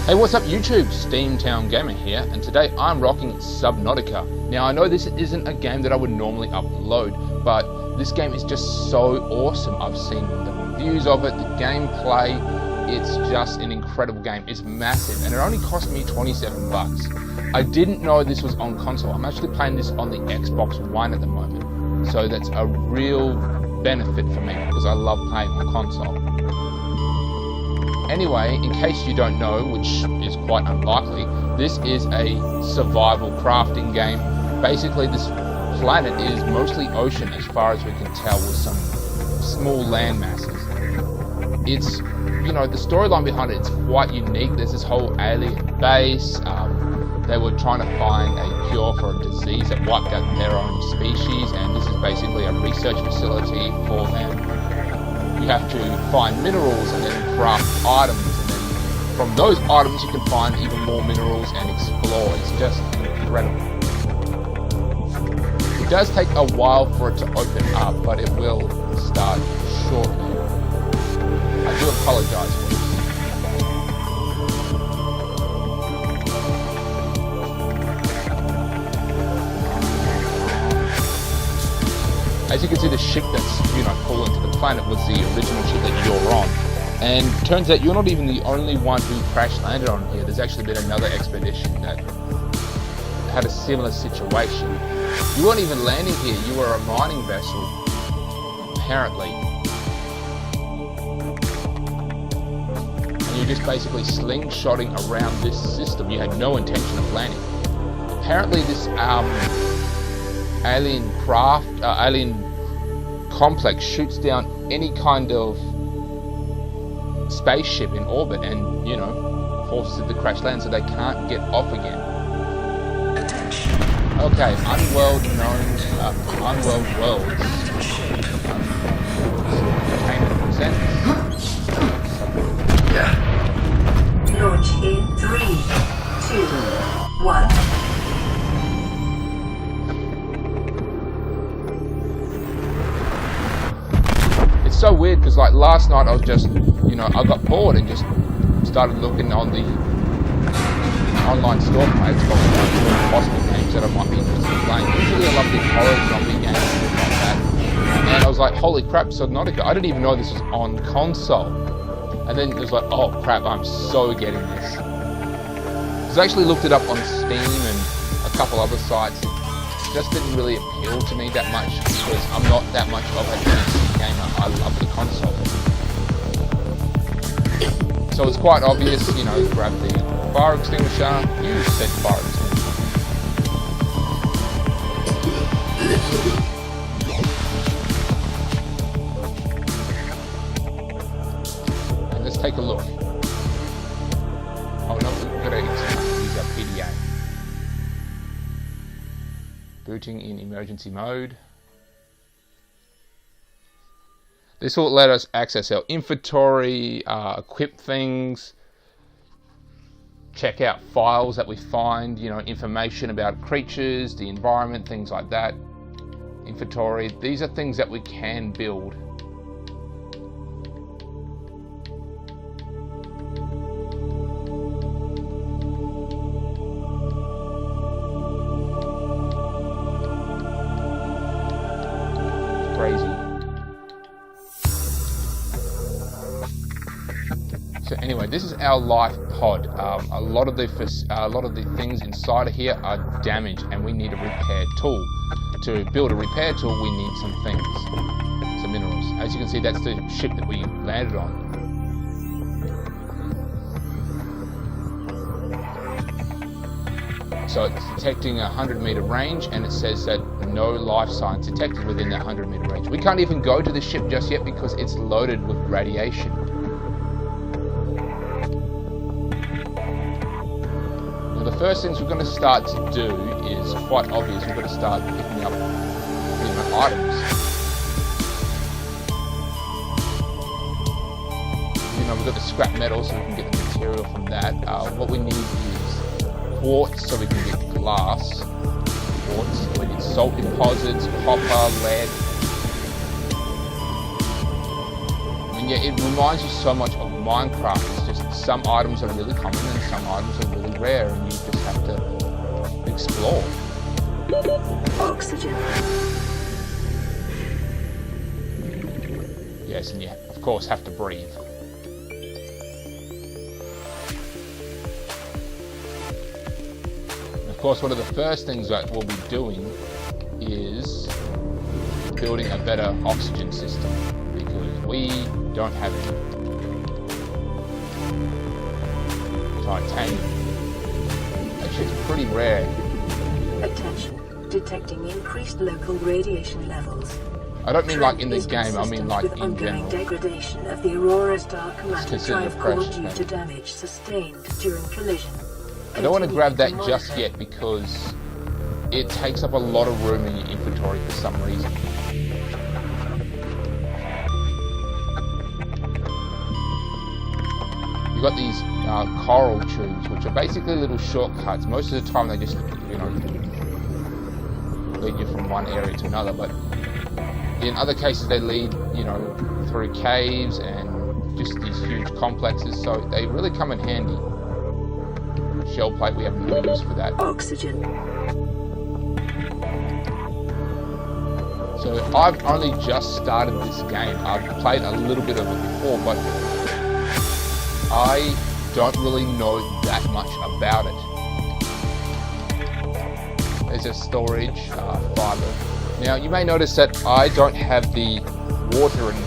Hey, what's up YouTube? steamtowngamer here, and today I'm rocking Subnautica. Now I know this isn't a game that I would normally upload, but this game is just so awesome. I've seen the reviews of it, the gameplay, it's just an incredible game. It's massive, and it only cost me 27 bucks. I didn't know this was on console. I'm actually playing this on the Xbox One at the moment, so that's a real benefit for me because I love playing on console. Anyway, in case you don't know, which is quite unlikely, this is a survival crafting game. Basically, this planet is mostly ocean as far as we can tell, with some small land masses. It's, you know, the storyline behind it is quite unique. There's this whole alien base. They were trying to find a cure for a disease that wiped out their own species, and this is basically a research facility for them. You have to find minerals and then craft items, and then from those items you can find even more minerals and explore. It's just incredible. It does take a while for it to open up, but it will start shortly. I do apologize for this. As you can see, the ship that's, you know, pulling to the planet was the original ship that you're on. And turns out you're not even the only one who crash landed on here. There's actually been another expedition that had a similar situation. You weren't even landing here, you were a mining vessel, apparently. And you're just basically slingshotting around this system. You had no intention of landing. Apparently this alien complex shoots down any kind of spaceship in orbit and, you know, forces it to crash land so they can't get off again. Okay, unworld worlds. Entertainment presents. Launch in 3, 2, 1. So weird because, like, last night I was just, you know, I got bored and just started looking on the online store for my Xbox for possible games that I might be interested in playing. Usually I love the horror zombie games and things like that. And I was like, holy crap, Subnautica. I didn't even know this was on console. And then it was like, oh crap, I'm so getting this. I actually looked it up on Steam and a couple other sites. It just didn't really appeal to me that much because I'm not that much of a PC gamer. I love the console. So it's quite obvious, you know, grab the fire extinguisher, use said fire extinguisher. And let's take a look. Oh no, we've got to use our PDA. Booting in emergency mode. This will let us access our inventory, equip things, check out files that we find, you know, information about creatures, the environment, things like that. Inventory, these are things that we can build. Crazy. So anyway, this is our life pod. A lot of the things inside of here are damaged, and we need a repair tool. To build a repair tool, we need some things, some minerals. As you can see, that's the ship that we landed on. So it's detecting a 100-meter range, and it says that no life signs detected within that 100-meter range. We can't even go to the ship just yet because it's loaded with radiation. Now the first things we're going to start to do is quite obvious. We're going to start picking up, you know, items. You know, we've got the scrap metal, so we can get the material from that. What we need is quartz, so we can get glass. Quartz. We need salt deposits, copper, lead. I mean, yeah, it reminds you so much of Minecraft. It's just some items are really common and some items are really rare, and you just have to explore. Oxygen. Yes, and you of course have to breathe. And of course, one of the first things that we'll be doing is building a better oxygen system, because we don't have any. Titanium. Actually, it's pretty rare. Attention. Detecting increased local radiation levels. I don't mean like in the game, I mean like in general. Degradation of the Aurora's dark matter drive core precious due to damage sustained during collision. I don't want to grab that just yet because it takes up a lot of room in your inventory for some reason. You've got these coral tubes, which are basically little shortcuts. Most of the time they just, lead you from one area to another, but in other cases they lead, through caves and just these huge complexes, so they really come in handy. Shell plate, we have no use for that. Oxygen. So I've only just started this game. I've played a little bit of it before, but I don't really know that much about it. There's a storage fiber. Now you may notice that I don't have the water and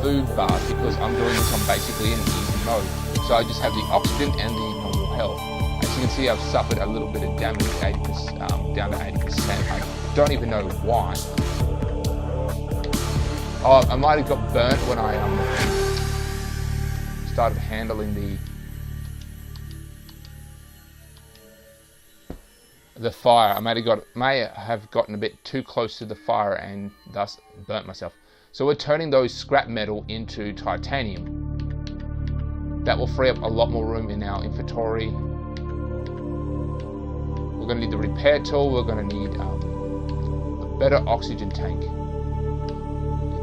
food bars because I'm doing this on basically an easy mode. So I just have the oxygen and the normal health. As you can see, I've suffered a little bit of damage, 80%, down to 80%. I don't even know why. Oh, I might have got burnt when I started handling the fire. I may have gotten a bit too close to the fire and thus burnt myself. So we're turning those scrap metal into titanium. That will free up a lot more room in our inventory. We're going to need the repair tool. We're going to need a better oxygen tank.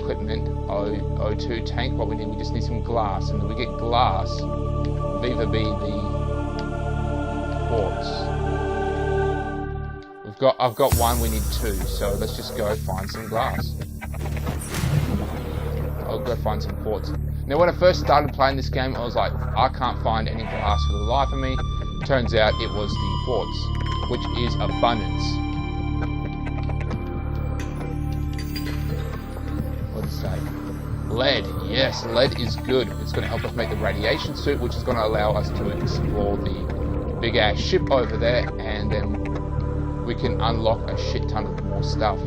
Equipment, O2 tank. What we just need some glass, and then we get glass vis-a-vis the quartz. I've got one, we need two, so let's just go find some glass. I'll go find some quartz. Now when I first started playing this game, I was like, I can't find any glass for the life of me. Turns out it was the quartz, which is abundance. What does it say? Lead. Yes, lead is good. It's going to help us make the radiation suit, which is going to allow us to explore the big ass ship over there, and then we can unlock a shit ton of more stuff.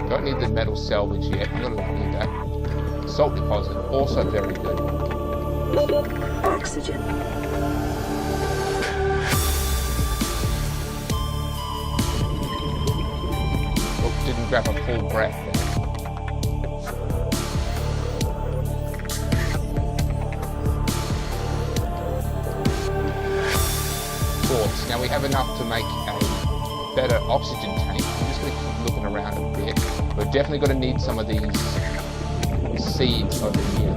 Don't need the metal salvage yet. I'm going to need that. Salt deposit, also very good. Oxygen. Oh, didn't grab a full breath there. Quartz. Now we have enough to make a better oxygen tank. I'm just going to keep looking around a bit. We're definitely going to need some of these seeds over here.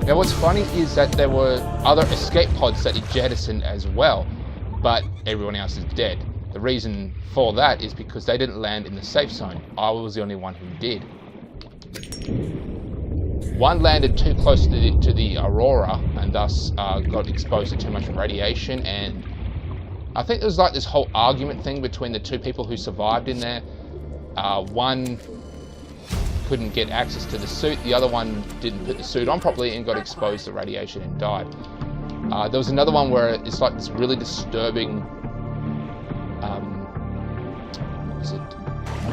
Now what's funny is that there were other escape pods that he jettisoned as well, but everyone else is dead. The reason for that is because they didn't land in the safe zone. I was the only one who did. One landed too close to the Aurora and thus got exposed to too much radiation, and I think there was like this whole argument thing between the two people who survived in there. One couldn't get access to the suit, the other one didn't put the suit on properly and got exposed to radiation and died. There was another one where it's like this really disturbing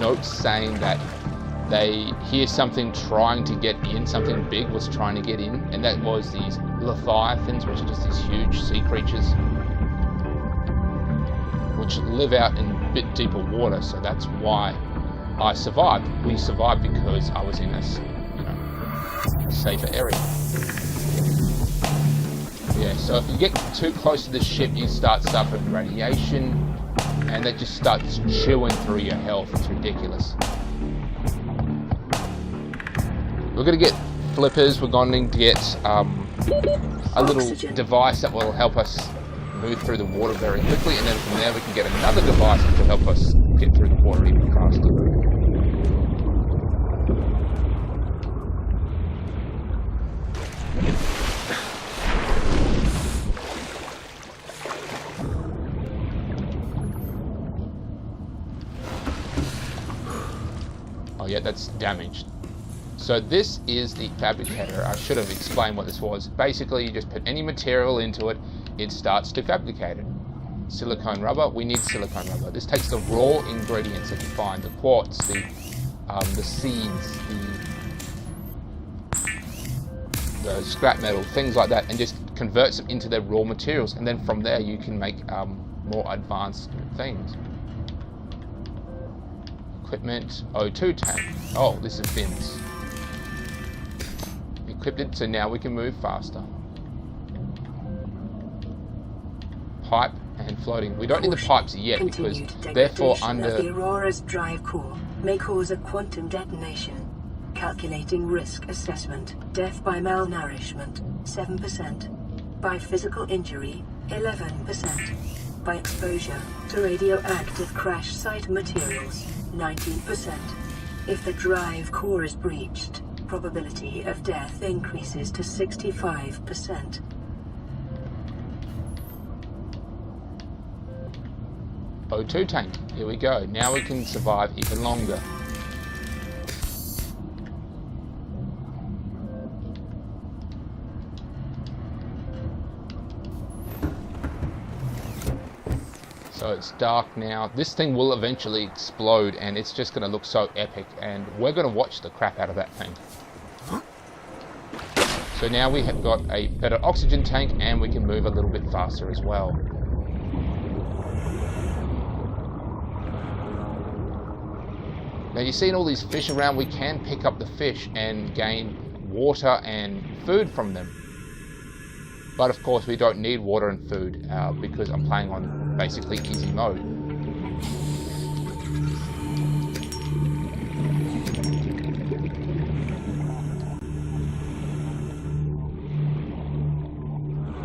note saying that they hear something trying to get in, something big was trying to get in, and that was these leviathans, which are just these huge sea creatures which live out in a bit deeper water, so that's why I survived. We survived because I was in this, safer area. Yeah, so if you get too close to the ship, you start suffering radiation, and that just starts chewing through your health. It's ridiculous. We're going to get flippers, we're going to get a little Oxygen. device that will help us move through the water very quickly, and then from there we can get another device that will help us get through the water even faster. Oh yeah, that's damaged. So this is the fabricator. I should have explained what this was. Basically, you just put any material into it, it starts to fabricate it. Silicone rubber, we need silicone rubber. This takes the raw ingredients that you find, the quartz, the seeds, the scrap metal, things like that, and just converts them into their raw materials. And then from there you can make more advanced things. Equipment, O2 tank. Oh, this is fins. Equipped it, so now we can move faster. Pipe and floating. We don't need the pipes yet because therefore under the Aurora's drive core may cause a quantum detonation. Calculating risk assessment. Death by malnourishment, 7%. By physical injury, 11%. By exposure to radioactive crash site materials, 19%. If the drive core is breached, probability of death increases to 65%. O2 tank. Here we go. Now we can survive even longer. So it's dark now. This thing will eventually explode and it's just going to look so epic, and we're going to watch the crap out of that thing. So now we have got a better oxygen tank and we can move a little bit faster as well. Now you're seeing all these fish around. We can pick up the fish and gain water and food from them. But of course we don't need water and food because I'm playing on basically easy mode.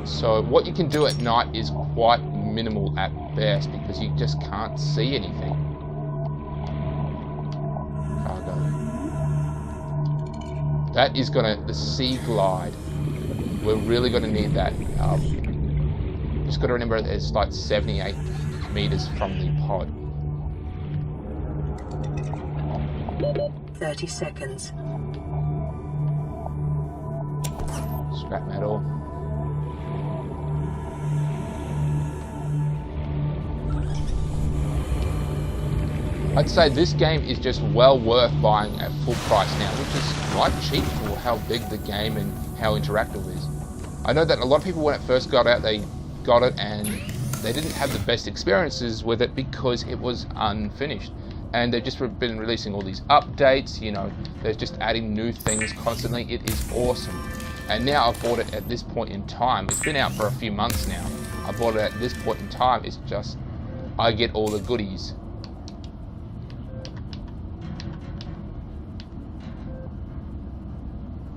So what you can do at night is quite minimal at best because you just can't see anything. Cargo. That is the sea glide. We're really gonna need that. Just gotta remember it's like 78 meters from the pod. 30 seconds. Scrap metal. I'd say this game is just well worth buying at full price now, which is quite cheap for how big the game and how interactive it is. I know that a lot of people, when it first got out, they got it and they didn't have the best experiences with it because it was unfinished. And they've just been releasing all these updates, you know, they're just adding new things constantly. It is awesome. And now I've bought it at this point in time. It's been out for a few months now. I bought it at this point in time. It's just, I get all the goodies.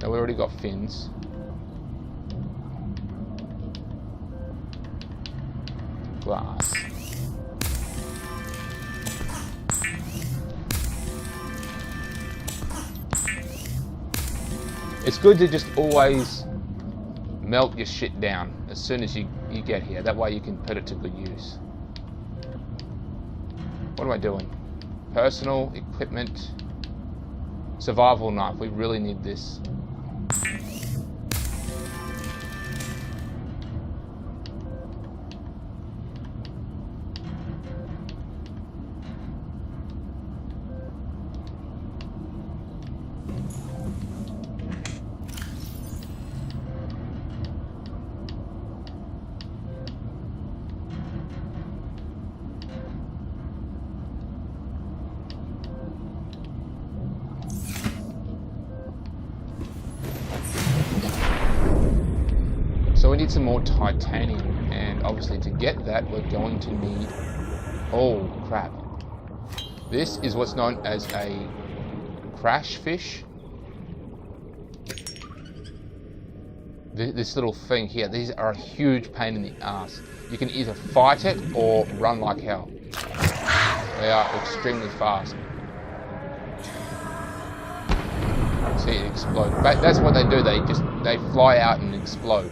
Now we already got fins. Glass. It's good to just always melt your shit down as soon as you get here. That way you can put it to good use. What am I doing? Personal equipment. Survival knife. We really need this. So we need some more titanium, and obviously to get that we're going to need... Oh crap. This is what's known as a crash fish. this little thing here, these are a huge pain in the ass. You can either fight it or run like hell. They are extremely fast. See it explode. But that's what they do. They fly out and explode.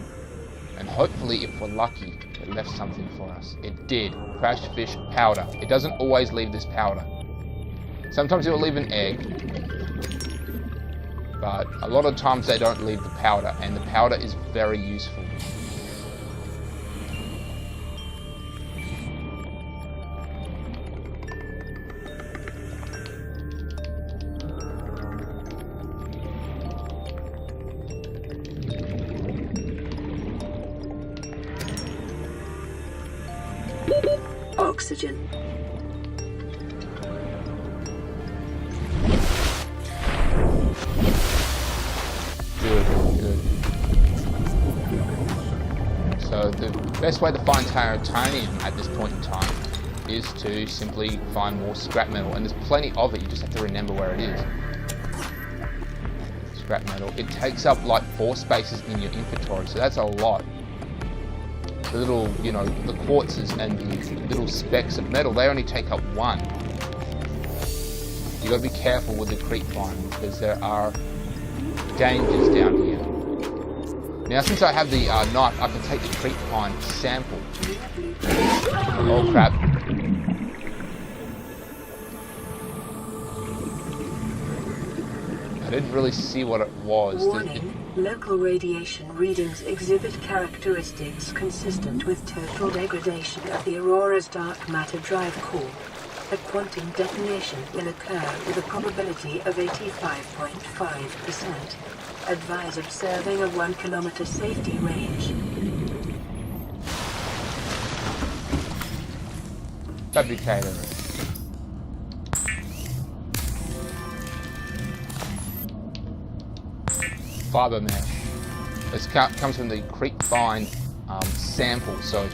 And hopefully, if we're lucky, it left something for us. It did. Crash fish powder. It doesn't always leave this powder. Sometimes it will leave an egg, but a lot of times they don't leave the powder, and the powder is very useful. Oxygen. Good. So the best way to find titanium at this point in time is to simply find more scrap metal, and there's plenty of it. You just have to remember where it is. Scrap metal. It takes up like 4 spaces in your inventory, so that's a lot. The little, you know, the quartzes and the little specks of metal, they only take up 1. You got to be careful with the creep vine because there are dangers down here. Now, since I have the knife, I can take the creep vine sample. Oh crap! I didn't really see what it was. Warning. Local radiation readings exhibit characteristics consistent with total degradation of the Aurora's dark matter drive core. A quantum detonation will occur with a probability of 85.5%. Advise observing a 1 kilometer safety range. Fabricator. Fiber mesh. This comes from the creep vine sample. So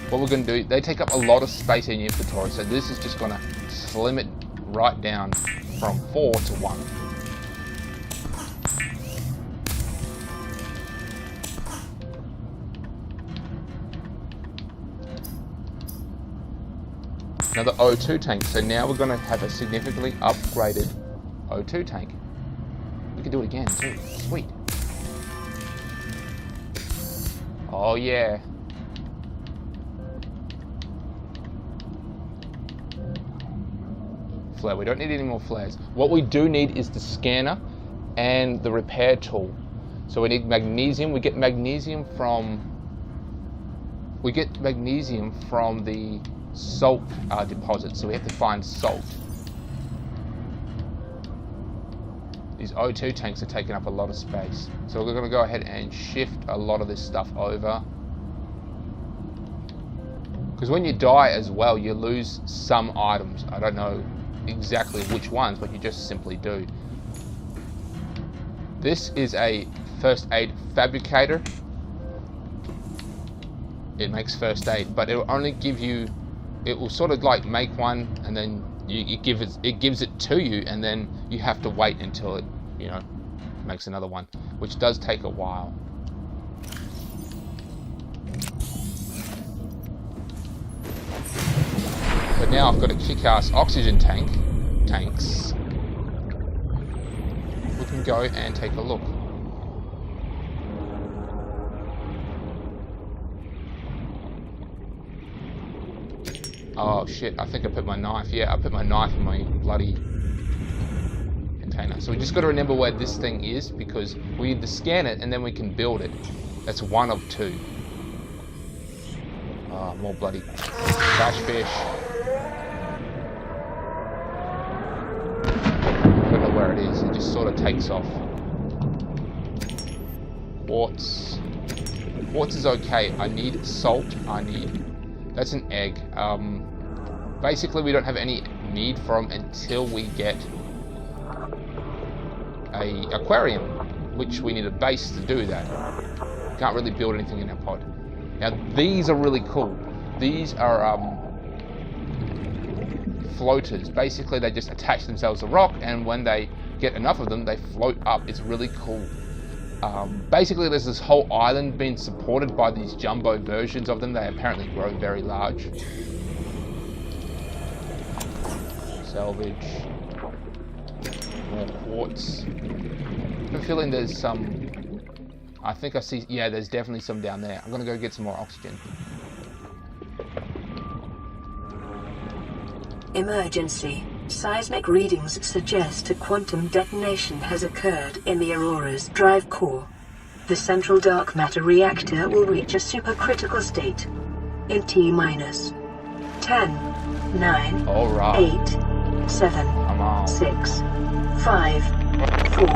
what we're going to do, they take up a lot of space in your inventory. So this is just going to slim it right down from 4 to 1. Another O2 tank. So now we're going to have a significantly upgraded O2 tank. We can do it again too. Sweet. Oh yeah. Flare. We don't need any more flares. What we do need is the scanner and the repair tool. So we need magnesium. We get magnesium from the salt deposit. So we have to find salt. These O2 tanks are taking up a lot of space. So we're going to go ahead and shift a lot of this stuff over. Because when you die as well, you lose some items. I don't know exactly which ones, but you just simply do. This is a first aid fabricator. It makes first aid, but it will only give you, it will sort of like make one and then it gives it to you, and then you have to wait until it, you know, makes another one, which does take a while. But now I've got a kick-ass oxygen tanks. We can go and take a look. Oh shit, I think I put my knife. Yeah, I put my knife in my bloody container. So we just got to remember where this thing is, because we need to scan it and then we can build it. That's 1 of 2. Oh, more bloody crash fish. I don't know where it is. It just sort of takes off. Quartz. Quartz is okay. I need salt. That's an egg. Basically, we don't have any need for them until we get a aquarium, which we need a base to do that. Can't really build anything in our pod. Now, these are really cool. These are floaters. Basically, they just attach themselves to rock, and when they get enough of them, they float up. It's really cool. Basically, there's this whole island being supported by these jumbo versions of them. They apparently grow very large. Salvage. More quartz. I have a feeling there's some... I think I see... Yeah, there's definitely some down there. I'm gonna go get some more oxygen. Emergency. Seismic readings suggest a quantum detonation has occurred in the Aurora's drive core. The central dark matter reactor will reach a supercritical state in T-minus 10, 9, All right. 8, 7, Come on. 6, 5, 4,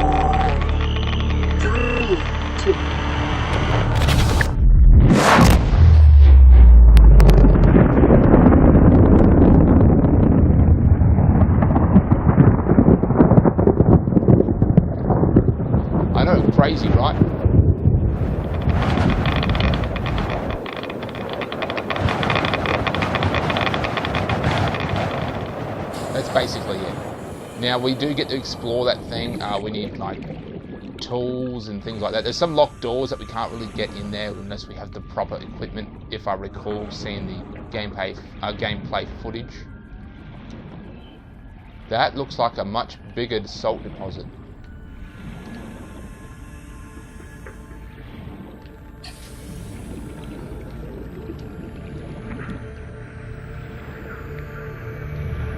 3, 2. I know, crazy, right? That's basically it. Now we do get to explore that thing. We need like tools and things like that. There's some locked doors that we can't really get in there unless we have the proper equipment, if I recall seeing the gameplay footage. That looks like a much bigger salt deposit.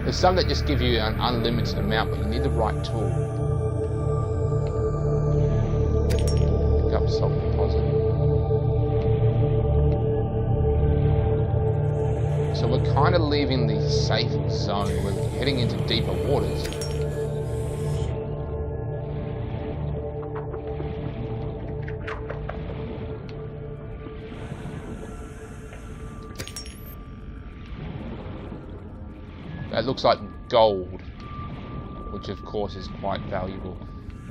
There's some that just give you an unlimited amount, but you need the right tool. Pick up salt deposit. So we're kind of leaving the safe zone. We're heading into deeper waters. That looks like gold, which of course is quite valuable.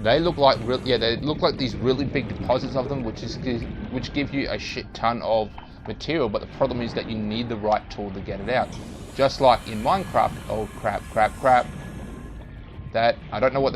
They look like they look like these really big deposits of them, which give you a shit ton of material. But the problem is that you need the right tool to get it out. Just like in Minecraft. Oh crap! That I don't know what.